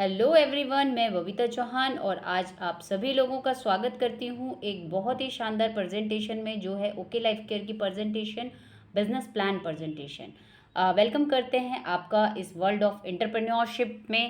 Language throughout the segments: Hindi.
हेलो एवरीवन, मैं बबीता चौहान और आज आप सभी लोगों का स्वागत करती हूँ एक बहुत ही शानदार प्रेजेंटेशन में जो है ओके लाइफ केयर की presentation, business plan presentation. Welcome करते हैं आपका इस वर्ल्ड ऑफ एंटरप्रेन्योरशिप में।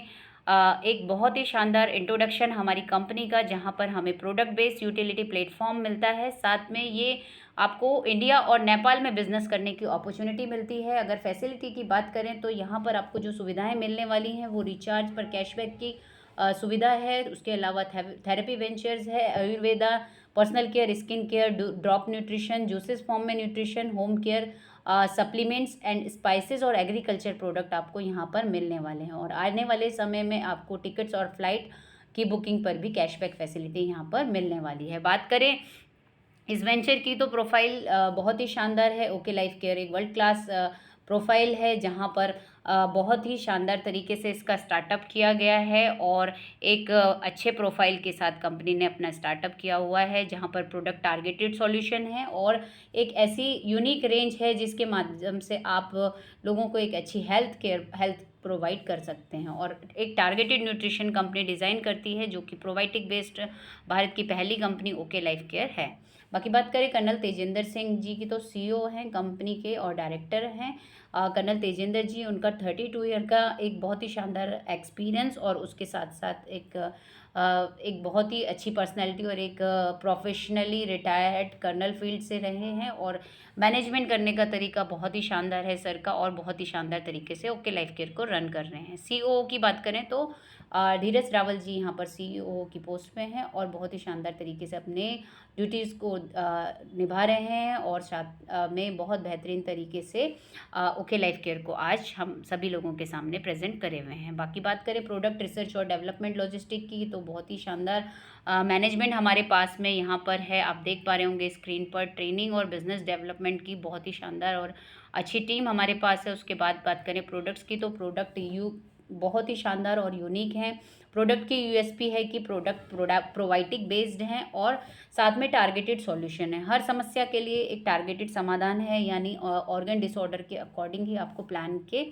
एक बहुत ही शानदार इंट्रोडक्शन हमारी कंपनी का, जहाँ पर हमें प्रोडक्ट बेस्ड यूटिलिटी प्लेटफॉर्म मिलता है। साथ में ये आपको इंडिया और नेपाल में बिजनेस करने की अपॉर्चुनिटी मिलती है। अगर फैसिलिटी की बात करें तो यहाँ पर आपको जो सुविधाएं मिलने वाली हैं वो रिचार्ज पर कैशबैक की सुविधा है। उसके अलावा थेरेपी वेंचर्स है, Ayurveda, personal care, skin care, drop nutrition, juices form में nutrition, home care, supplements and spices और एग्रीकल्चर प्रोडक्ट आपको यहाँ पर मिलने वाले हैं। और आने वाले समय में आपको टिकट्स और फ्लाइट की बुकिंग पर भी कैशबैक फैसिलिटी यहाँ पर मिलने वाली है। बात करें इस वेंचर की तो प्रोफाइल बहुत ही शानदार है। ओके लाइफ केयर एक वर्ल्ड क्लास प्रोफाइल है, जहां पर बहुत ही शानदार तरीके से इसका स्टार्टअप किया गया है और एक अच्छे प्रोफाइल के साथ कंपनी ने अपना स्टार्टअप किया हुआ है, जहां पर प्रोडक्ट टारगेटेड सॉल्यूशन है और एक ऐसी यूनिक रेंज है जिसके माध्यम से आप लोगों को एक अच्छी हेल्थ प्रोवाइड कर सकते हैं। और एक टारगेटेड न्यूट्रिशन कंपनी डिज़ाइन करती है, जो कि प्रोबायोटिक बेस्ड भारत की पहली कंपनी ओके लाइफ केयर है। बाकी बात करें कर्नल तेजेंद्र सिंह जी की, तो सीईओ हैं कंपनी के और डायरेक्टर हैं। कर्नल तेजेंद्र जी, उनका 32 ईयर का एक बहुत ही शानदार एक्सपीरियंस और उसके साथ साथ एक बहुत ही अच्छी पर्सनैलिटी और एक प्रोफेशनली रिटायर्ड कर्नल फील्ड से रहे हैं। और मैनेजमेंट करने का तरीका बहुत ही शानदार है सर का, और बहुत ही शानदार तरीके से ओके लाइफ केयर को रन कर रहे हैं। सीईओ की बात करें तो धीरज रावल जी यहाँ पर सीईओ की पोस्ट पे हैं और बहुत ही शानदार तरीके से अपने ड्यूटीज़ को निभा रहे हैं और साथ में बहुत बेहतरीन तरीके से ओके लाइफ केयर को आज हम सभी लोगों के सामने प्रेजेंट करे हुए हैं। बाकी बात करें प्रोडक्ट रिसर्च और डेवलपमेंट लॉजिस्टिक की, तो बहुत ही शानदार मैनेजमेंट हमारे पास में यहाँ पर है। आप देख पा रहे होंगे स्क्रीन पर ट्रेनिंग और बिजनेस डेवलपमेंट की बहुत ही शानदार और अच्छी टीम हमारे पास है। उसके बाद बात करें प्रोडक्ट्स की, तो प्रोडक्ट बहुत ही शानदार और यूनिक हैं। प्रोडक्ट की यूएसपी है कि प्रोडक्ट प्रोबायोटिक बेस्ड हैं और साथ में टारगेटेड सॉल्यूशन है। हर समस्या के लिए एक टारगेटेड समाधान है, यानी ऑर्गन डिसऑर्डर के अकॉर्डिंग ही आपको प्लान के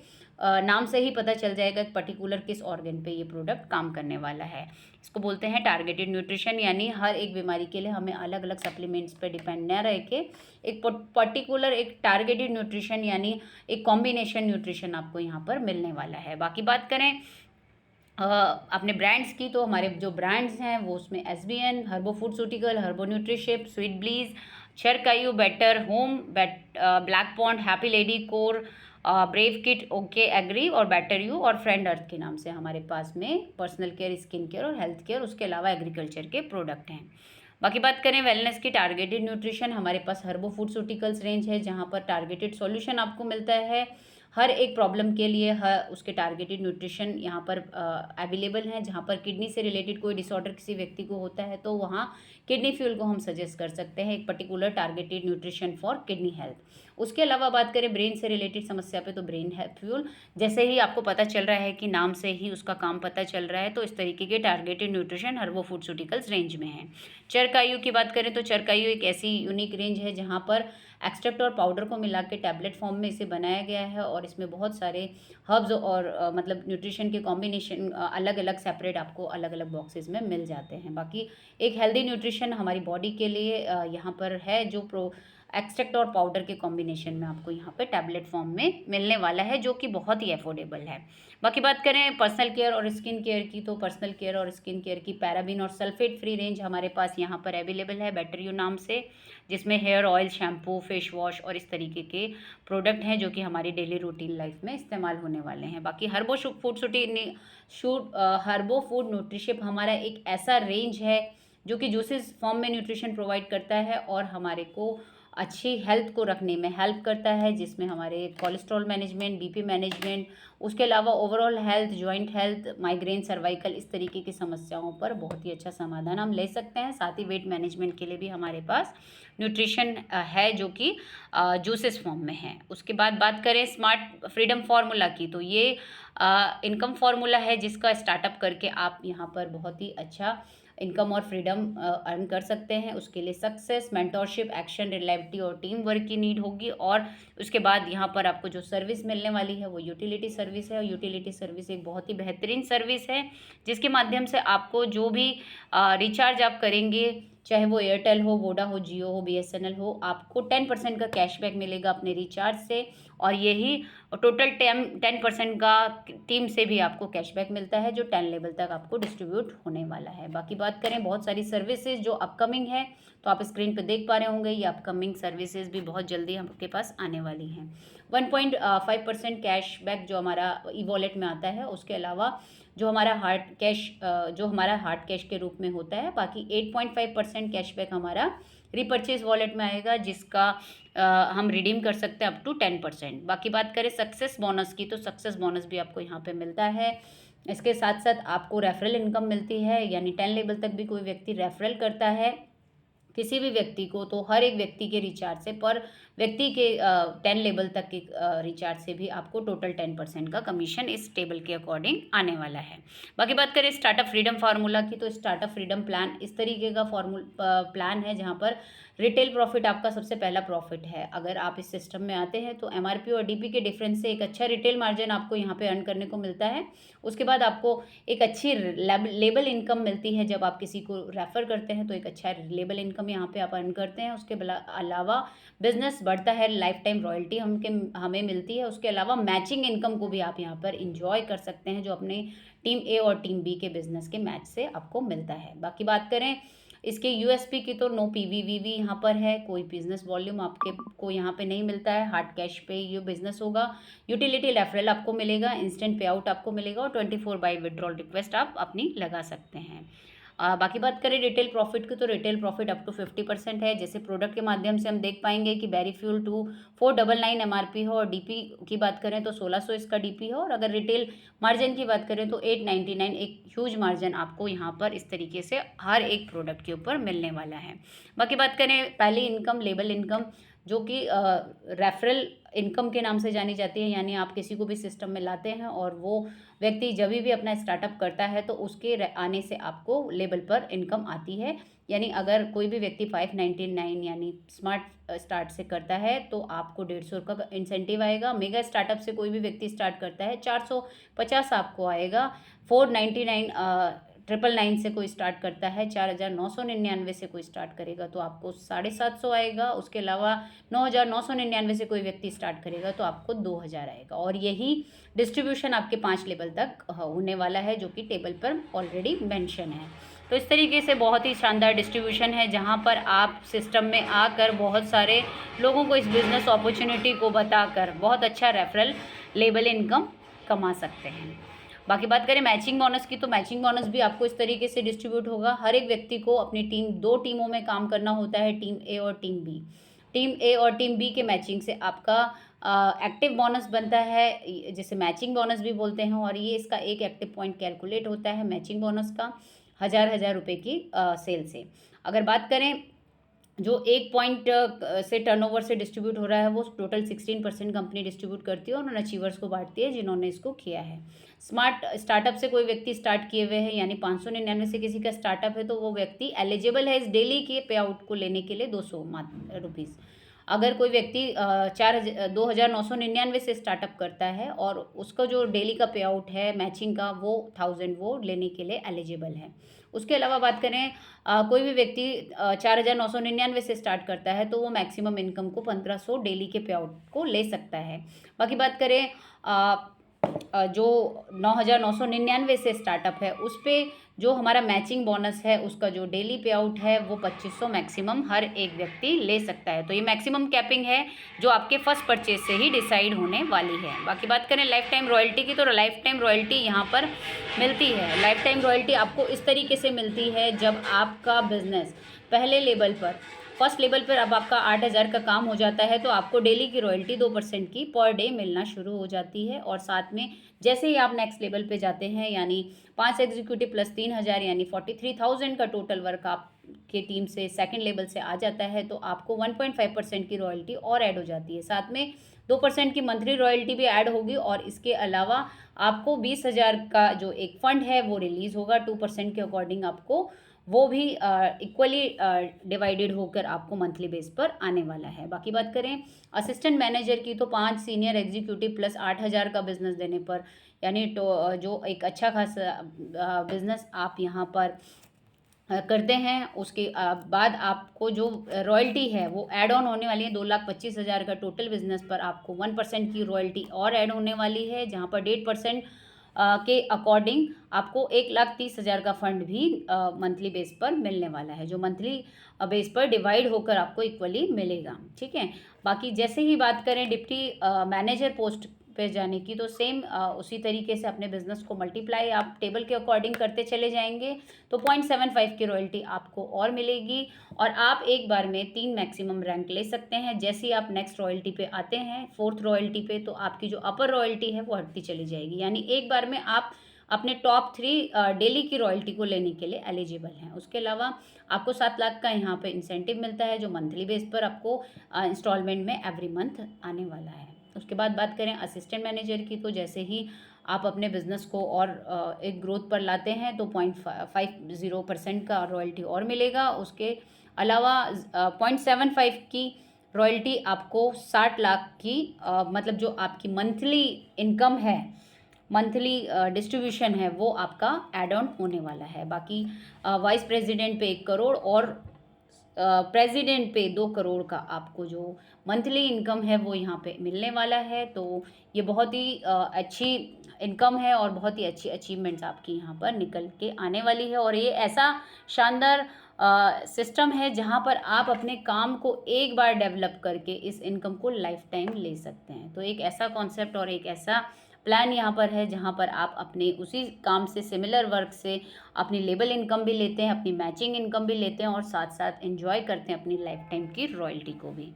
नाम से ही पता चल जाएगा कि पर्टिकुलर किस ऑर्गन पे ये प्रोडक्ट काम करने वाला है। इसको बोलते हैं टारगेटेड न्यूट्रिशन, यानी हर एक बीमारी के लिए हमें अलग अलग सप्लीमेंट्स पे डिपेंड न रह के एक पर्टिकुलर एक टारगेटेड न्यूट्रिशन यानी एक कॉम्बिनेशन न्यूट्रिशन आपको यहाँ पर मिलने वाला है। बाकी बात करें अपने ब्रांड्स की, तो हमारे जो ब्रांड्स हैं वो उसमें SBN, Herbo Foodceutical, Herbo Nutriship, Sweet Bliss, Charakayu, Better Home, Black Pond, Happy Lady Core, Brave Kit, okay Agri और बेटर यू और फ्रेंड अर्थ के नाम से हमारे पास में पर्सनल केयर, स्किन केयर और हेल्थ केयर, उसके अलावा एग्रीकल्चर के प्रोडक्ट हैं। बाकी बात करें वेलनेस की, टारगेटेड न्यूट्रिशन, हमारे पास हर्बो फूडसूटिकल्स रेंज है, जहाँ पर टारगेटेड सॉल्यूशन आपको मिलता है हर एक प्रॉब्लम के लिए। उसके टारगेटेड न्यूट्रिशन यहाँ पर अवेलेबल हैं, जहाँ पर किडनी से रिलेटेड कोई डिसऑर्डर किसी व्यक्ति को होता है तो वहाँ किडनी फ्यूल को हम सजेस्ट कर सकते हैं, एक particular targeted nutrition for kidney health. उसके अलावा बात करें ब्रेन से रिलेटेड समस्या पे, तो ब्रेन फ्यूल, जैसे ही आपको पता चल रहा है कि नाम से ही उसका काम पता चल रहा है, तो इस तरीके के टारगेटेड न्यूट्रिशन हर्बो फूडसूटिकल्स रेंज में है। चरकायु की बात करें तो चरकायु एक ऐसी यूनिक रेंज है जहाँ पर एक्सट्रैक्ट और पाउडर को मिला के टैबलेट फॉर्म में इसे बनाया गया है और इसमें बहुत सारे हर्ब्स और मतलब न्यूट्रिशन के कॉम्बिनेशन अलग अलग सेपरेट आपको अलग अलग बॉक्सेस में मिल जाते हैं। बाकी एक हेल्दी न्यूट्रिशन हमारी बॉडी के लिए यहाँ पर है, जो एक्सट्रैक्ट और पाउडर के कॉम्बिनेशन में आपको यहाँ पे टैबलेट फॉर्म में मिलने वाला है, जो कि बहुत ही अफोर्डेबल है। बाकी बात करें पर्सनल केयर और स्किन केयर की, तो पर्सनल केयर और स्किन केयर की पैराबिन और सल्फेट फ्री रेंज हमारे पास यहाँ पर अवेलेबल है बेटर यू नाम से, जिसमें hair oil, shampoo, face wash और इस तरीके के प्रोडक्ट हैं जो कि हमारी डेली रूटीन लाइफ में इस्तेमाल होने वाले हैं। बाकी हर्बो फूड न्यूट्रिशिप हमारा एक ऐसा रेंज है जो कि जूसेस फॉर्म में न्यूट्रिशन प्रोवाइड करता है और हमारे को अच्छी हेल्थ को रखने में हेल्प करता है, जिसमें हमारे कोलेस्ट्रॉल मैनेजमेंट, बीपी मैनेजमेंट, उसके अलावा overall health, joint health, migraine, cervical, इस तरीके की समस्याओं पर बहुत ही अच्छा समाधान हम ले सकते हैं। साथ ही वेट मैनेजमेंट के लिए भी हमारे पास न्यूट्रिशन है जो कि जूसेस फॉर्म में है। उसके बाद बात करें स्मार्ट फ्रीडम फार्मूला की, तो ये इनकम फार्मूला है जिसका स्टार्टअप करके आप यहाँ पर बहुत ही अच्छा इनकम और फ्रीडम अर्न कर सकते हैं। उसके लिए सक्सेस, मेंटोरशिप, एक्शन, रिलायबिलिटी और टीम वर्क की नीड होगी। और उसके बाद यहाँ पर आपको जो सर्विस मिलने वाली है वो यूटिलिटी सर्विस है। और यूटिलिटी सर्विस एक बहुत ही बेहतरीन सर्विस है जिसके माध्यम से आपको जो भी रिचार्ज आप करेंगे, चाहे वो एयरटेल हो, वोडा हो, जियो हो, BSNL हो, आपको 10% का कैशबैक मिलेगा अपने रिचार्ज से। और यही टोटल 10% का टीम से भी आपको कैशबैक मिलता है जो 10 लेवल तक आपको डिस्ट्रीब्यूट होने वाला है। बाकी बात करें बहुत सारी सर्विसेज जो अपकमिंग है, तो आप स्क्रीन पर देख पा रहे होंगे ये अपकमिंग सर्विसेज भी बहुत जल्दी आपके पास आने वाली हैं। 1.5% कैशबैक जो हमारा ई वॉलेट में आता है, उसके अलावा जो हमारा हार्ड कैश के रूप में होता है। बाकी 8.5% कैशबैक हमारा रिपर्चेज वॉलेट में आएगा जिसका हम रिडीम कर सकते हैं अप टू 10%। बाकी बात करें सक्सेस बोनस की, तो सक्सेस बोनस भी आपको यहाँ पे मिलता है। इसके साथ साथ आपको रेफरल इनकम मिलती है, यानी 10 लेवल तक भी कोई व्यक्ति रेफरल करता है किसी भी व्यक्ति को, तो हर एक व्यक्ति के रिचार्ज से, पर व्यक्ति के 10 लेवल तक के रिचार्ज से भी आपको टोटल 10% का कमीशन इस टेबल के अकॉर्डिंग आने वाला है। बाकी बात करें स्टार्टअप फ्रीडम फार्मूला की, तो स्टार्टअप फ्रीडम प्लान इस तरीके का प्लान है जहां पर रिटेल प्रॉफिट आपका सबसे पहला प्रॉफिट है। अगर आप इस सिस्टम में आते हैं तो MRP और DP के डिफरेंस से एक अच्छा रिटेल मार्जिन आपको यहाँ पे अर्न करने को मिलता है। उसके बाद आपको एक अच्छी लेबल इनकम मिलती है जब आप किसी को रेफर करते हैं, तो एक अच्छा लेबल इनकम यहाँ पे आप अर्न करते हैं। उसके अलावा बिजनेस बढ़ता है, लाइफ टाइम रॉयल्टी हमें मिलती है। उसके अलावा मैचिंग इनकम को भी आप यहाँ पर इंजॉय कर सकते हैं जो अपने टीम A और टीम B के बिजनेस के मैच से आपको मिलता है। बाकी बात करें इसके USP की, तो नो PVVV यहाँ पर है, कोई बिजनेस वॉल्यूम आपके को यहाँ पे नहीं मिलता है, हार्ड कैश पे ये बिजनेस होगा। यूटिलिटी रेफरल आपको मिलेगा, इंस्टेंट पे आउट आपको मिलेगा और 24/7 विड्रॉल रिक्वेस्ट आप अपनी लगा सकते हैं। बाकी बात करें रिटेल प्रॉफिट की, तो रिटेल प्रॉफिट अप टू 50% है। जैसे प्रोडक्ट के माध्यम से हम देख पाएंगे कि बेरी फ्यूल 2499 MRP है, और DP की बात करें तो 1600 इसका DP है। और अगर रिटेल मार्जिन की बात करें तो 899 एक ह्यूज मार्जिन आपको यहाँ पर इस तरीके से हर एक प्रोडक्ट के ऊपर मिलने वाला है। बाकी बात करें पहली इनकम, लेबल इनकम, जो कि रेफरल इनकम के नाम से जानी जाती है, यानी आप किसी को भी सिस्टम में लाते हैं और वो व्यक्ति जब भी अपना स्टार्टअप करता है तो उसके आने से आपको लेबल पर इनकम आती है। यानी अगर कोई भी व्यक्ति 599 यानी स्मार्ट स्टार्ट से करता है तो आपको 150 का इंसेंटिव आएगा। मेगा स्टार्टअप से कोई भी व्यक्ति स्टार्ट करता है 450 आपको आएगा। 499 999 से कोई स्टार्ट करता है, 4999 से कोई स्टार्ट करेगा तो आपको 750 आएगा। उसके अलावा 9999 से कोई व्यक्ति स्टार्ट करेगा तो आपको 2000 आएगा। और यही डिस्ट्रीब्यूशन आपके 5 लेवल तक होने वाला है जो कि टेबल पर ऑलरेडी मेंशन है। तो इस तरीके से बहुत ही शानदार डिस्ट्रीब्यूशन है जहां पर आप सिस्टम में आकर बहुत सारे लोगों को इस बिज़नेस अपॉर्चुनिटी को बताकर बहुत अच्छा रेफरल लेबल इनकम कमा सकते हैं। बाकी बात करें मैचिंग बोनस की, तो मैचिंग बोनस भी आपको इस तरीके से डिस्ट्रीब्यूट होगा। हर एक व्यक्ति को अपनी दो टीमों में काम करना होता है, टीम A और टीम B। टीम A और टीम B के मैचिंग से आपका एक्टिव बोनस बनता है जिसे मैचिंग बोनस भी बोलते हैं। और ये इसका एक एक्टिव पॉइंट कैलकुलेट होता है मैचिंग बोनस का 1000 रुपये की सेल से। अगर बात करें जो 1 पॉइंट से टर्नओवर से डिस्ट्रीब्यूट हो रहा है वो टोटल 16% कंपनी डिस्ट्रीब्यूट करती है और उन अचीवर्स को बांटती है जिन्होंने इसको किया है। स्मार्ट स्टार्टअप से कोई व्यक्ति स्टार्ट किए हुए हैं, यानी 599 से किसी का स्टार्टअप है तो वो व्यक्ति एलिजिबल है इस डेली के पे आउट को लेने के लिए 200 रुपीज़। अगर कोई व्यक्ति 2999 से स्टार्टअप करता है और उसका जो डेली का पे आउट है मैचिंग का वो 1000 वो लेने के लिए एलिजिबल है। उसके अलावा बात करें कोई भी व्यक्ति 4999 से स्टार्ट करता है तो वो मैक्सिमम इनकम को 1500 डेली के पे आउट को ले सकता है। बाकी बात करें जो 9999 से स्टार्टअप है उस पर जो हमारा मैचिंग बोनस है उसका जो डेली पे आउट है वो 2500 मैक्सिमम हर एक व्यक्ति ले सकता है। तो ये मैक्सिमम कैपिंग है जो आपके फर्स्ट परचेज से ही डिसाइड होने वाली है। बाकी बात करें लाइफ टाइम रॉयल्टी की, तो लाइफ टाइम रॉयल्टी यहाँ पर मिलती है। लाइफ टाइम रॉयल्टी आपको इस तरीके से मिलती है जब आपका बिजनेस पहले लेवल पर फर्स्ट लेवल पर अब आपका 8000 का काम हो जाता है तो आपको डेली की रॉयल्टी 2% की पर डे मिलना शुरू हो जाती है। और साथ में जैसे ही आप नेक्स्ट लेवल पे जाते हैं यानी 5 एग्जीक्यूटिव प्लस 3000 यानी 43,000 का टोटल वर्क आप के टीम से सेकंड लेवल से आ जाता है तो आपको 1.5% की रॉयल्टी और ऐड हो जाती है। साथ में 2% की मंथली रॉयल्टी भी ऐड होगी और इसके अलावा आपको 20,000 का जो एक फ़ंड है वो रिलीज़ होगा 2% के अकॉर्डिंग आपको, वो भी इक्वली डिवाइडेड होकर आपको मंथली बेस पर आने वाला है। बाकी बात करें असिस्टेंट मैनेजर की तो 5 सीनियर एग्जीक्यूटिव प्लस 8,000 का बिजनेस देने पर, यानी तो जो एक अच्छा खासा बिजनेस आप यहाँ पर करते हैं, उसके बाद आपको जो रॉयल्टी है वो ऐड ऑन होने वाली है। 2,25,000 का टोटल बिजनेस पर आपको 1% की रॉयल्टी और ऐड होने वाली है, जहाँ पर 1.5% के अकॉर्डिंग आपको 1,30,000 का फंड भी मंथली बेस पर मिलने वाला है, जो मंथली बेस पर डिवाइड होकर आपको इक्वली मिलेगा। ठीक है। बाकी जैसे ही बात करें डिप्टी मैनेजर पोस्ट पे जाने की, तो सेम उसी तरीके से अपने बिजनेस को मल्टीप्लाई आप टेबल के अकॉर्डिंग करते चले जाएंगे तो 0.75 की रॉयल्टी आपको और मिलेगी और आप एक बार में 3 मैक्सिमम रैंक ले सकते हैं। जैसे ही आप नेक्स्ट रॉयल्टी पे आते हैं, 4th रॉयल्टी पे, तो आपकी जो अपर रॉयल्टी है वो हटती चली जाएगी, यानी एक बार में आप अपने टॉप 3 डेली की रॉयल्टी को लेने के लिए एलिजिबल हैं। उसके अलावा आपको 7 लाख का यहाँ पे इंसेंटिव मिलता है, जो मंथली बेस पर आपको इंस्टॉलमेंट में एवरी मंथ आने वाला है। उसके बाद बात करें असिस्टेंट मैनेजर की, तो जैसे ही आप अपने बिजनेस को और एक ग्रोथ पर लाते हैं तो 0.50% का रॉयल्टी और मिलेगा। उसके अलावा 0.75 की रॉयल्टी आपको 60 लाख की मतलब जो आपकी मंथली इनकम है, मंथली डिस्ट्रीब्यूशन है, वो आपका एड ऑन होने वाला है। बाकी वाइस प्रेसिडेंट पे 1 करोड़ और प्रेसिडेंट पे 2 करोड़ का आपको जो मंथली इनकम है वो यहाँ पे मिलने वाला है। तो ये बहुत ही अच्छी इनकम है और बहुत ही अच्छी अचीवमेंट्स आपकी यहाँ पर निकल के आने वाली है और ये ऐसा शानदार सिस्टम है जहाँ पर आप अपने काम को एक बार डेवलप करके इस इनकम को लाइफ टाइम ले सकते हैं। तो एक ऐसा कॉन्सेप्ट और एक ऐसा प्लान यहाँ पर है जहाँ पर आप अपने उसी काम से, सिमिलर वर्क से अपनी लेबल इनकम भी लेते हैं, अपनी मैचिंग इनकम भी लेते हैं और साथ साथ एंजॉय करते हैं अपनी लाइफ टाइम की रॉयल्टी को भी।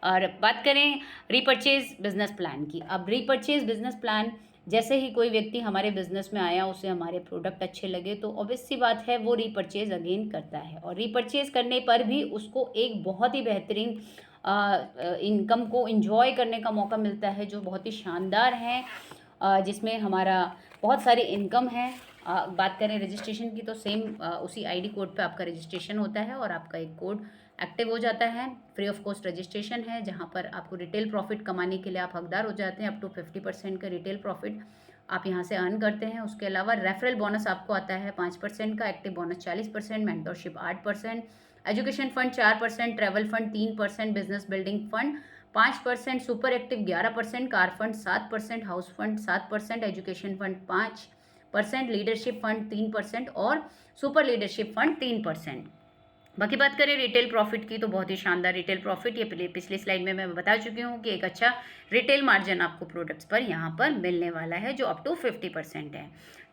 और बात करें रीपर्चेज बिजनेस प्लान की, अब रीपर्चेज बिजनेस प्लान, जैसे ही कोई व्यक्ति हमारे बिजनेस में आया, उसे हमारे प्रोडक्ट अच्छे लगे तो ऑब्वियस सी बात है वो रीपर्चेज अगेन करता है और रीपर्चेज करने पर भी उसको एक बहुत ही बेहतरीन इनकम को एंजॉय करने का मौका मिलता है, जो बहुत ही शानदार है, जिसमें हमारा बहुत सारी इनकम है। बात करें रजिस्ट्रेशन की, तो सेम उसी आईडी कोड पे आपका रजिस्ट्रेशन होता है और आपका एक कोड एक्टिव हो जाता है। फ्री ऑफ कॉस्ट रजिस्ट्रेशन है, जहाँ पर आपको रिटेल प्रॉफिट कमाने के लिए आप हकदार हो जाते हैं। अप टू 50% का रिटेल प्रॉफिट आप यहाँ से अर्न करते हैं। उसके अलावा रेफरल बोनस आपको आता है 5% का, active bonus 40%, mentorship 8%, education fund 4%, travel fund 3%, business building fund 5%, super active 11%, car fund 7%, house fund 7%, education fund 5%, leadership fund 3% और सुपर लीडरशिप फंड 3%। बाकी बात करें रिटेल प्रॉफिट की, तो बहुत ही शानदार रिटेल प्रॉफिट, ये पिछली स्लाइड में मैं बता चुकी हूँ कि एक अच्छा रिटेल मार्जिन आपको प्रोडक्ट्स पर यहाँ पर मिलने वाला है, जो अप टू 50% है।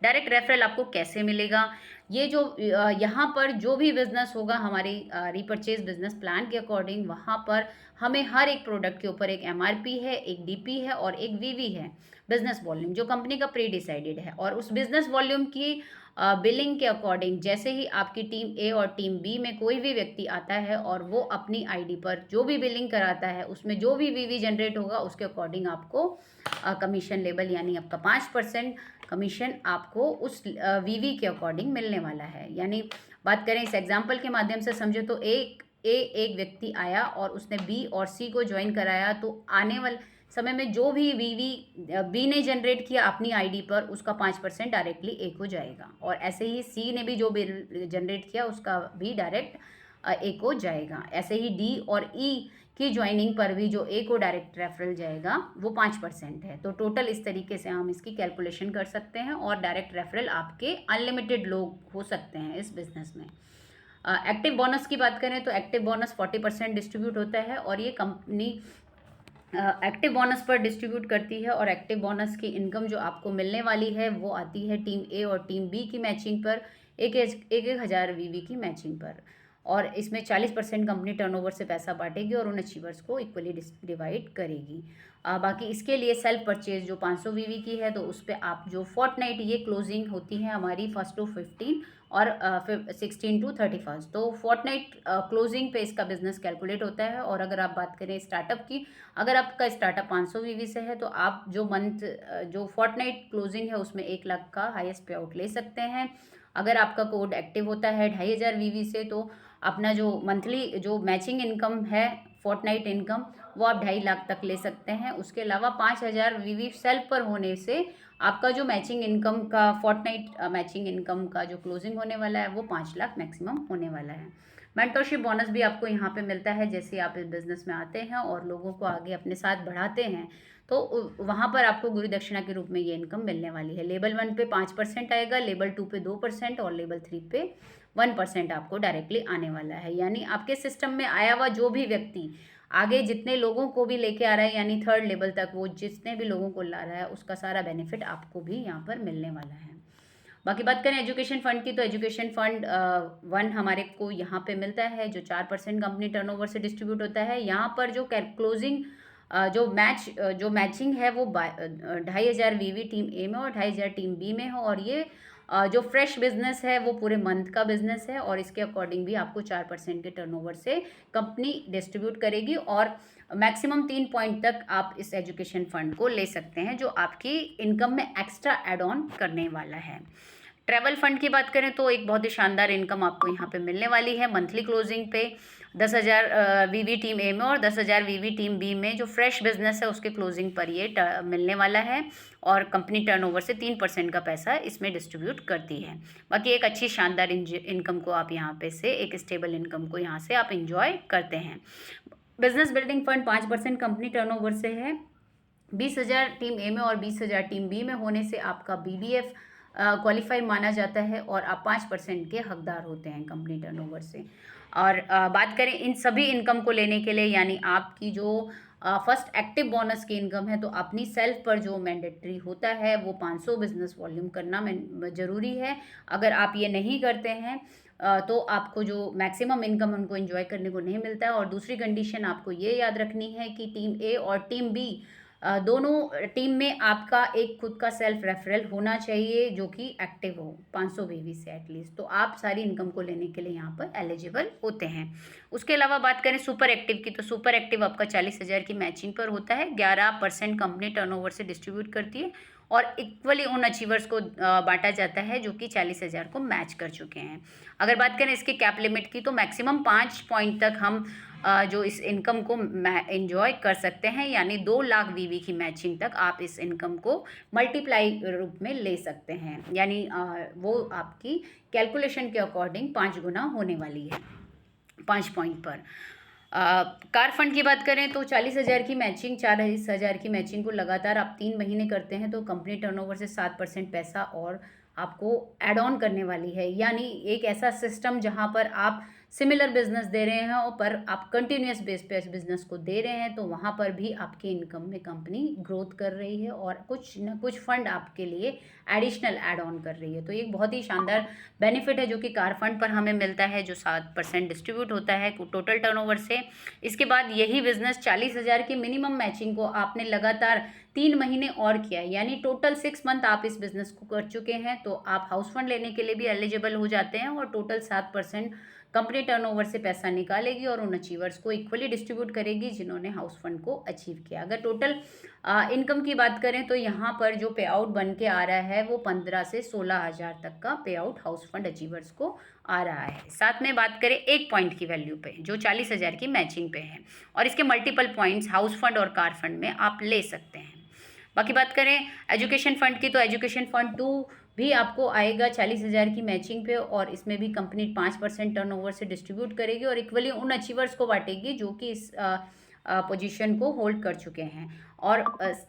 डायरेक्ट रेफरल आपको कैसे मिलेगा, ये जो यहाँ पर जो भी बिजनेस होगा हमारी रीपर्चेज बिजनेस प्लान के अकॉर्डिंग, वहाँ पर हमें हर एक प्रोडक्ट के ऊपर एक MRP है, एक DP है और एक VV है, बिजनेस वॉल्यूम, जो कंपनी का प्री डिसाइडेड है। और उस बिजनेस वॉल्यूम की बिलिंग के अकॉर्डिंग, जैसे ही आपकी टीम A और टीम B में कोई भी व्यक्ति आता है और वो अपनी आईडी पर जो भी बिलिंग कराता है, उसमें जो भी VV जनरेट होगा उसके अकॉर्डिंग आपको कमीशन लेबल, यानी आपका 5% कमीशन आपको उस VV के अकॉर्डिंग मिलने वाला है। यानी बात करें इस एग्जाम्पल के माध्यम से समझे, तो एक व्यक्ति आया और उसने B और C को ज्वाइन कराया, तो आने वाले समय में जो भी बी ने जनरेट किया अपनी आईडी पर, उसका 5% डायरेक्टली ए को जाएगा और ऐसे ही सी ने भी जो बिल जनरेट किया उसका भी डायरेक्ट ए को जाएगा। ऐसे ही डी और ई की ज्वाइनिंग पर भी जो ए को डायरेक्ट रेफरल जाएगा वो 5% है। तो टोटल इस तरीके से हम इसकी कैलकुलेशन कर सकते हैं और डायरेक्ट रेफरल आपके अनलिमिटेड लोग हो सकते हैं इस बिजनेस में। एक्टिव बोनस की बात करें तो एक्टिव बोनस 40% डिस्ट्रीब्यूट होता है और ये कंपनी एक्टिव बोनस पर डिस्ट्रीब्यूट करती है और एक्टिव बोनस की इनकम जो आपको मिलने वाली है वो आती है टीम A और टीम B की मैचिंग पर, एक हज़ार VV की मैचिंग पर, और इसमें 40% कंपनी टर्नओवर से पैसा बांटेगी और उन अचीवर्स को इक्वली डिवाइड करेगी। बाकी इसके लिए सेल्फ परचेज जो 500 वीवी की है, तो उस पर आप जो फोर्टनाइट ये क्लोजिंग होती है हमारी 1 to 15 और 16 to 31, तो फोर्टनाइट क्लोजिंग पे इसका बिजनेस कैलकुलेट होता है। और अगर आप बात करें स्टार्टअप की, अगर आपका स्टार्टअप 500 वीवी से है तो आप जो मंथ जो फोर्टनाइट क्लोजिंग है उसमें 1 लाख का हाईएस्ट पे आउट ले सकते हैं। अगर आपका कोड एक्टिव होता है 2500 वीवी से, तो अपना जो मंथली जो मैचिंग इनकम है, फोर्टनाइट इनकम, वो आप 2.5 लाख तक ले सकते हैं। उसके अलावा 5000 वीवी सेल्फ पर होने से आपका जो मैचिंग इनकम का फोर्टनाइट मैचिंग इनकम का जो क्लोजिंग होने वाला है वो 5 लाख मैक्सिमम होने वाला है। मेंटरशिप बोनस भी आपको यहाँ पे मिलता है जैसे आप इस बिज़नेस में आते हैं और लोगों को आगे अपने साथ बढ़ाते हैं, तो वहाँ पर आपको गुरु दक्षिणा के रूप में ये इनकम मिलने वाली है। लेवल 1 पे 5% आएगा, लेवल 2 पे 2% और लेवल 3 पे 1% आपको डायरेक्टली आने वाला है। यानी आपके सिस्टम में आया हुआ जो भी व्यक्ति आगे जितने लोगों को भी लेके आ रहा है, यानी 3rd लेवल तक वो जितने भी लोगों को ला रहा है, उसका सारा बेनिफिट आपको भी यहाँ पर मिलने वाला है। बाकी बात करें एजुकेशन फ़ंड की, तो एजुकेशन फ़ंड 1 हमारे को यहाँ पे मिलता है जो 4% कंपनी टर्नओवर से डिस्ट्रीब्यूट होता है। यहाँ पर जो क्लोजिंग जो मैचिंग है वो 2500 वीवी टीम ए में और 2500 टीम बी में हो, और ये जो फ्रेश बिजनेस है वो पूरे मंथ का बिजनेस है, और इसके अकॉर्डिंग भी आपको 4% के टर्नओवर से कंपनी डिस्ट्रीब्यूट करेगी, और मैक्सिमम 3 पॉइंट तक आप इस एजुकेशन फंड को ले सकते हैं जो आपकी इनकम में एक्स्ट्रा एड ऑन करने वाला है। ट्रैवल फंड की बात करें तो एक बहुत ही शानदार इनकम आपको यहाँ पे मिलने वाली है मंथली क्लोजिंग पे 10,000 वीवी टीम ए में और 10,000 वीवी टीम बी में जो फ्रेश बिजनेस है उसके क्लोजिंग पर ये मिलने वाला है, और कंपनी टर्नओवर से 3% का पैसा इसमें डिस्ट्रीब्यूट करती है। बाकी एक अच्छी शानदार इनकम को आप यहाँ पे से एक स्टेबल इनकम को यहाँ से आप इंजॉय करते हैं। Business building fund 5% company turnover से है, 20,000 टीम ए में और 20,000 टीम बी में होने से आपका BDF क्वालिफाई माना जाता है और आप 5% के हकदार होते हैं कंपनी टर्नओवर से। और बात करें इन सभी इनकम को लेने के लिए, यानी आपकी जो फर्स्ट एक्टिव बोनस की इनकम है, तो अपनी सेल्फ पर जो मैंडेटरी होता है वो 500 बिजनेस वॉल्यूम करना ज़रूरी है। अगर आप ये नहीं करते हैं तो आपको जो मैक्सिमम इनकम उनको एंजॉय करने को नहीं मिलता है। और दूसरी कंडीशन आपको ये याद रखनी है कि टीम ए और टीम बी दोनों टीम में आपका एक खुद का सेल्फ रेफरल होना चाहिए जो कि एक्टिव हो 500 वीवी से एटलीस्ट, तो आप सारी इनकम को लेने के लिए यहाँ पर एलिजिबल होते हैं। उसके अलावा बात करें सुपर एक्टिव की, तो सुपर एक्टिव आपका 40,000 की मैचिंग पर होता है, 11% कंपनी टर्नओवर से डिस्ट्रीब्यूट करती है और इक्वली उन अचीवर्स को बांटा जाता है जो कि 40,000 को मैच कर चुके हैं। अगर बात करें इसके कैप लिमिट की, तो मैक्सिमम 5 पॉइंट तक हम जो इस इनकम को एंजॉय कर सकते हैं, यानी 2 लाख वीवी की मैचिंग तक आप इस इनकम को मल्टीप्लाई रूप में ले सकते हैं, यानी वो आपकी कैलकुलेशन के अकॉर्डिंग 5 गुना होने वाली है 5 पॉइंट पर। कार फंड की बात करें तो 40,000 की मैचिंग, 40,000 की मैचिंग को लगातार आप 3 महीने करते हैं तो कंपनी टर्नओवर से 7% पैसा और आपको ऐड ऑन करने वाली है। यानी एक ऐसा सिस्टम जहां पर आप सिमिलर बिजनेस दे रहे हैं और पर आप कंटिन्यूस बेस पे इस बिजनेस को दे रहे हैं, तो वहाँ पर भी आपके इनकम में कंपनी ग्रोथ कर रही है और कुछ न कुछ फंड आपके लिए एडिशनल ऐड ऑन कर रही है। तो एक बहुत ही शानदार बेनिफिट है जो कि कार फंड पर हमें मिलता है, जो 7% डिस्ट्रीब्यूट होता है टोटल टर्नओवर से। इसके बाद यही बिजनेस 40,000 की मिनिमम मैचिंग को आपने लगातार 3 महीने और किया है, यानी टोटल 6 मंथ आप इस बिजनेस को कर चुके हैं, तो आप हाउस फंड लेने के लिए भी एलिजिबल हो जाते हैं और टोटल 7% कंपनी टर्नओवर से पैसा निकालेगी और उन अचीवर्स को इक्वली डिस्ट्रीब्यूट करेगी जिन्होंने हाउस फंड को अचीव किया। अगर टोटल इनकम की बात करें तो यहाँ पर जो पे आउट बन के आ रहा है वो 15 से 16,000 तक का पे आउट हाउस फंड अचीवर्स को आ रहा है। साथ में बात करें 1 पॉइंट की वैल्यू पे जो 40,000 की मैचिंग पे है, और इसके मल्टीपल पॉइंट्स हाउस फंड और कार फंड में आप ले सकते हैं। बाकी बात करें एजुकेशन फंड की, तो एजुकेशन फंड 2 भी आपको आएगा 40,000 की मैचिंग पे, और इसमें भी कंपनी 5% टर्नओवर से डिस्ट्रीब्यूट करेगी और इक्वली उन अचीवर्स को बांटेगी जो कि इस पोजीशन को होल्ड कर चुके हैं। और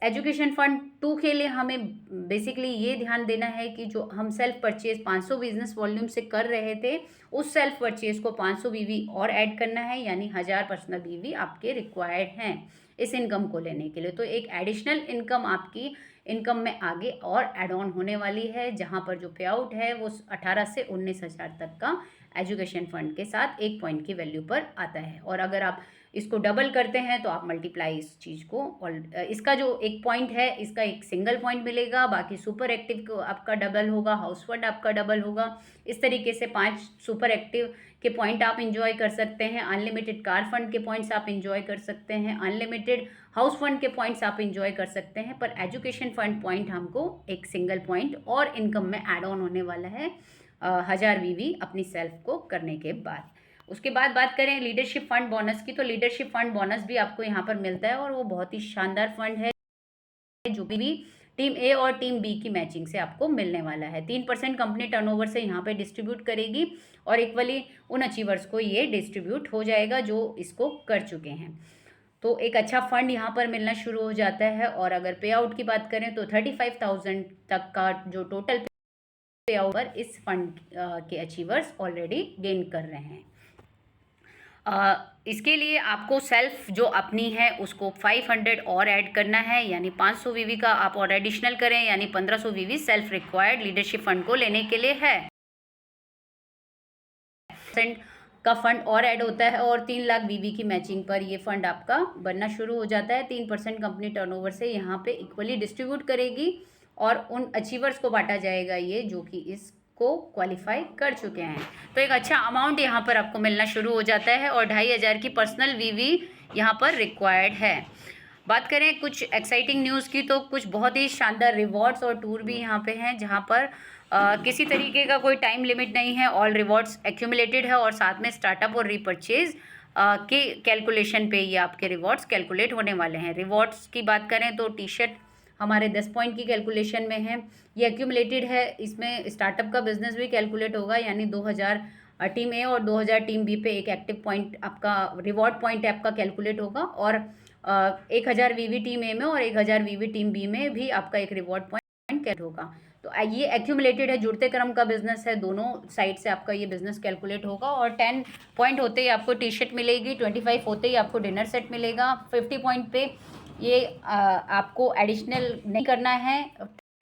एजुकेशन फंड 2 के लिए हमें बेसिकली ये ध्यान देना है कि जो हम सेल्फ परचेज 500 बिजनेस वॉल्यूम से कर रहे थे, उस सेल्फ परचेज को 500 बीवी और ऐड करना है, यानी 1000 पर्सनल बीवी आपके रिक्वायर्ड हैं इस इनकम को लेने के लिए। तो एक एडिशनल इनकम आपकी इनकम में आगे और एड ऑन होने वाली है, जहां पर जो पे आउट है वो 18 से 19,000 तक का एजुकेशन फंड के साथ 1 पॉइंट की वैल्यू पर आता है। और अगर आप इसको डबल करते हैं तो आप मल्टीप्लाई इस चीज़ को, और इसका जो एक पॉइंट है इसका एक सिंगल पॉइंट मिलेगा, बाकी सुपर एक्टिव को आपका डबल होगा, हाउस फंड आपका डबल होगा। इस तरीके से 5 सुपर एक्टिव के पॉइंट आप इंजॉय कर सकते हैं, अनलिमिटेड कार फंड के पॉइंट्स आप इंजॉय कर सकते हैं, अनलिमिटेड हाउस फंड के पॉइंट्स आप इंजॉय कर सकते हैं, पर एजुकेशन फंड पॉइंट हमको एक सिंगल पॉइंट और इनकम में ऐड ऑन होने वाला है 1000 वीवी अपनी सेल्फ को करने के बाद। उसके बाद बात करें लीडरशिप फंड बोनस की, तो लीडरशिप फंड बोनस भी आपको यहाँ पर मिलता है और वो बहुत ही शानदार फंड है जो भी टीम ए और टीम बी की मैचिंग से आपको मिलने वाला है। 3% कंपनी टर्नओवर से यहाँ पे डिस्ट्रीब्यूट करेगी और इक्वली उन अचीवर्स को ये डिस्ट्रीब्यूट हो जाएगा जो इसको कर चुके हैं। तो एक अच्छा फंड यहाँ पर मिलना शुरू हो जाता है। और अगर पे आउट की बात करें तो 35,000 तक का जो टोटल पे आउट पर इस फंड के अचीवर्स ऑलरेडी गेन कर रहे हैं। इसके लिए आपको सेल्फ जो अपनी है उसको 500 और ऐड करना है, यानी 500 वीवी का आप और एडिशनल करें, यानी 1500 वीवी सेल्फ रिक्वायर्ड लीडरशिप फंड को लेने के लिए है। का फंड और ऐड होता है और 3 लाख वीवी की मैचिंग पर ये फंड आपका बनना शुरू हो जाता है। 3% कंपनी टर्नओवर से यहाँ पे इक्वली डिस्ट्रीब्यूट करेगी और उन अचीवर्स को बांटा जाएगा ये जो कि इसको क्वालिफाई कर चुके हैं। तो एक अच्छा अमाउंट यहाँ पर आपको मिलना शुरू हो जाता है और 2500 की पर्सनल वीवी यहाँ पर रिक्वायर्ड है। बात करें कुछ एक्साइटिंग न्यूज़ की, तो कुछ बहुत ही शानदार रिवॉर्ड्स और टूर भी यहाँ पे हैं जहाँ पर किसी तरीके का कोई टाइम लिमिट नहीं है, ऑल रिवॉर्ड्स एक्यूमुलेटेड है और साथ में स्टार्टअप और रीपर्चेज के कैलकुलेशन पे ये आपके रिवॉर्ड्स कैलकुलेट होने वाले हैं। रिवॉर्ड्स की बात करें तो टी शर्ट हमारे 10 पॉइंट की कैलकुलेशन में है, ये एक्यूमुलेटेड है। इसमें स्टार्टअप का बिजनेस भी कैलकुलेट होगा, यानी 2000 टीम ए और 2000 टीम बी पे एक एक्टिव पॉइंट आपका रिवॉर्ड पॉइंट आपका कैलकुलेट होगा और 1000 वीवी टीम ए में और 1000 वीवी टीम बी में भी आपका एक रिवॉर्ड पॉइंट कैलकुलेट होगा। तो ये एक्यूमुलेटेड है, जुड़ते क्रम का बिजनेस है, दोनों साइड से आपका ये बिजनेस कैलकुलेट होगा। और 10 पॉइंट होते ही आपको टी शर्ट मिलेगी, 25 होते ही आपको डिनर सेट मिलेगा, 50 पॉइंट पे ये आपको एडिशनल नहीं करना है।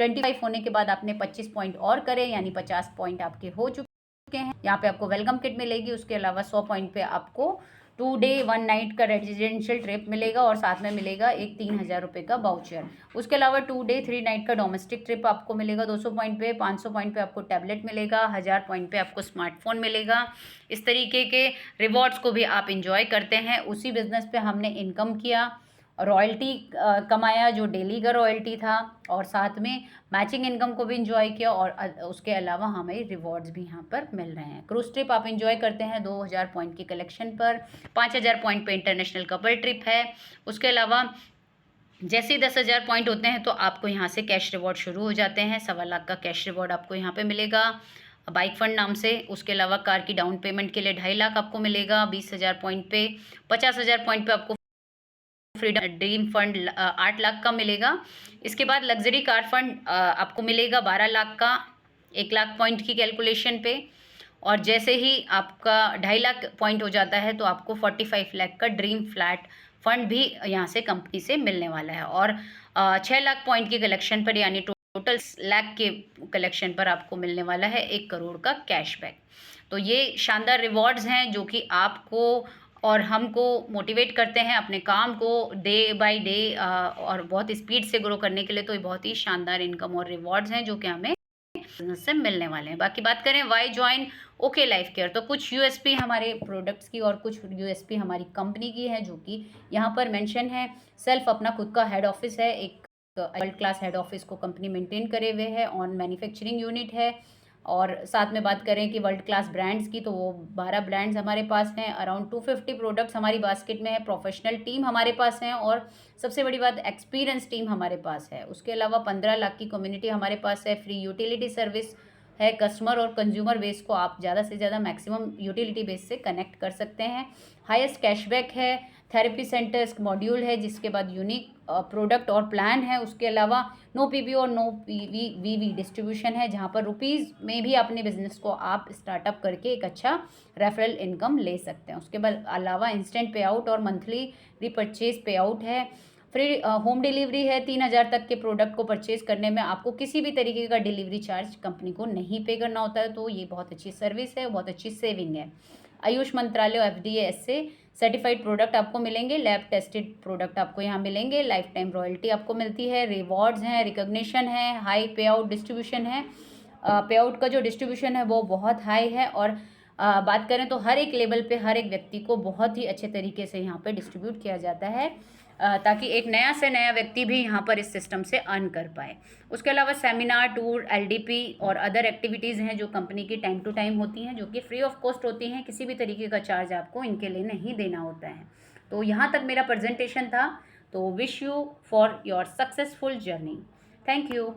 25 होने के बाद आपने 25 पॉइंट और करें, यानी 50 पॉइंट आपके हो चुके हैं। यहाँ पे आपको वेलकम किट मिलेगी। उसके अलावा 100 पॉइंट पे आपको 2 डे 1 नाइट का रेजिडेंशियल ट्रिप मिलेगा और साथ में मिलेगा एक 3000 रुपये का बाउचर। उसके अलावा 2 डे 3 नाइट का डोमेस्टिक ट्रिप आपको मिलेगा 200 पॉइंट पे, 500 पॉइंट पे आपको टैबलेट मिलेगा, 1000 पॉइंट पे आपको स्मार्टफोन मिलेगा। इस तरीके के रिवॉर्ड्स को भी आप इंजॉय करते हैं। उसी बिजनेस पे हमने इनकम किया, रॉयल्टी कमाया जो डेली का रॉयल्टी था, और साथ में मैचिंग इनकम को भी इंजॉय किया और उसके अलावा हमें रिवॉर्ड्स भी यहाँ पर मिल रहे हैं। क्रूज ट्रिप आप इंजॉय करते हैं 2000 पॉइंट की कलेक्शन पर, 5000 पॉइंट पे इंटरनेशनल कपल ट्रिप है। उसके अलावा जैसे ही 10,000 पॉइंट होते हैं तो आपको यहाँ से कैश रिवॉर्ड शुरू हो जाते हैं। 1.25 लाख का कैश रिवॉर्ड आपको यहाँ पे मिलेगा बाइक फंड नाम से। उसके अलावा कार की डाउन पेमेंट के लिए 2.5 लाख आपको मिलेगा 20,000 पॉइंट पे। 50,000 पॉइंट पे आपको फ्रीडम ड्रीम फंड 8 लाख का मिलेगा। इसके बाद लग्जरी कार फंड आपको मिलेगा 12 लाख का 1 लाख पॉइंट की कैलकुलेशन पे। और जैसे ही आपका 2.5 लाख पॉइंट हो जाता है तो आपको 45 लाख का ड्रीम फ्लैट फंड भी यहाँ से कंपनी से मिलने वाला है। और 6 लाख पॉइंट की कलेक्शन पर, यानी टोटल लाख के कलेक्शन पर आपको मिलने वाला है 1 करोड़ का कैशबैक। तो ये शानदार रिवॉर्ड्स हैं जो कि आपको और हमको मोटिवेट करते हैं अपने काम को डे बाय डे और बहुत स्पीड से ग्रो करने के लिए। तो ये बहुत ही शानदार इनकम और रिवॉर्ड्स हैं जो कि हमें बिजनेस से मिलने वाले हैं। बाकी बात करें Y join okay life care, तो कुछ यूएसपी हमारे प्रोडक्ट्स की और कुछ यूएसपी हमारी कंपनी की है जो कि यहाँ पर मेंशन है। सेल्फ अपना खुद का हेड ऑफिस है, एक वर्ल्ड क्लास हेड ऑफिस को कंपनी मेंटेन करे हुए है, ऑन मैन्युफैक्चरिंग यूनिट है। और साथ में बात करें कि वर्ल्ड क्लास ब्रांड्स की, तो वो 12 ब्रांड्स हमारे पास हैं, अराउंड 250 प्रोडक्ट्स हमारी बास्केट में है, प्रोफेशनल टीम हमारे पास हैं और सबसे बड़ी बात एक्सपीरियंस टीम हमारे पास है। उसके अलावा 15 लाख की कम्युनिटी हमारे पास है, फ्री यूटिलिटी सर्विस है। कस्टमर और कंज्यूमर बेस को आप ज़्यादा से ज़्यादा मैक्सिमम यूटिलिटी बेस से कनेक्ट कर सकते हैं। हाईएस्ट कैशबैक है, थेरेपी सेंटर्स मॉड्यूल है, जिसके बाद यूनिक प्रोडक्ट और प्लान है। उसके अलावा नो पीवी और नो वीवी डिस्ट्रीब्यूशन है, जहां पर रुपीज़ में भी अपने बिजनेस को आप स्टार्टअप करके एक अच्छा रेफरल इनकम ले सकते हैं। उसके बाद अलावा इंस्टेंट पे आउट और मंथली रीपरचेज पे आउट है। फ्री होम डिलीवरी है, 3000 तक के प्रोडक्ट को परचेज करने में आपको किसी भी तरीके का डिलीवरी चार्ज कंपनी को नहीं पे करना होता है। तो ये बहुत अच्छी सर्विस है, बहुत अच्छी सेविंग है। आयुष मंत्रालय और FDA से सर्टिफाइड प्रोडक्ट आपको मिलेंगे, लैब टेस्टेड प्रोडक्ट आपको यहाँ मिलेंगे, लाइफ टाइम रॉयल्टी आपको मिलती है, रिवॉर्ड्स हैं, रिकॉग्निशन है, हाई पे आउट डिस्ट्रीब्यूशन है। पे आउट का जो डिस्ट्रीब्यूशन है वो बहुत हाई है, और बात करें तो हर एक लेवल पे हर एक व्यक्ति को बहुत ही अच्छे तरीके से यहाँ पे डिस्ट्रीब्यूट किया जाता है, ताकि एक नया से नया व्यक्ति भी यहाँ पर इस सिस्टम से अर्न कर पाए। उसके अलावा सेमिनार, टूर, LDP और अदर एक्टिविटीज़ हैं जो कंपनी की टाइम टू टाइम होती हैं, जो कि फ्री ऑफ कॉस्ट होती हैं, किसी भी तरीके का चार्ज आपको इनके लिए नहीं देना होता है। तो यहाँ तक मेरा प्रेजेंटेशन था। तो wish you for your successful journey. Thank you.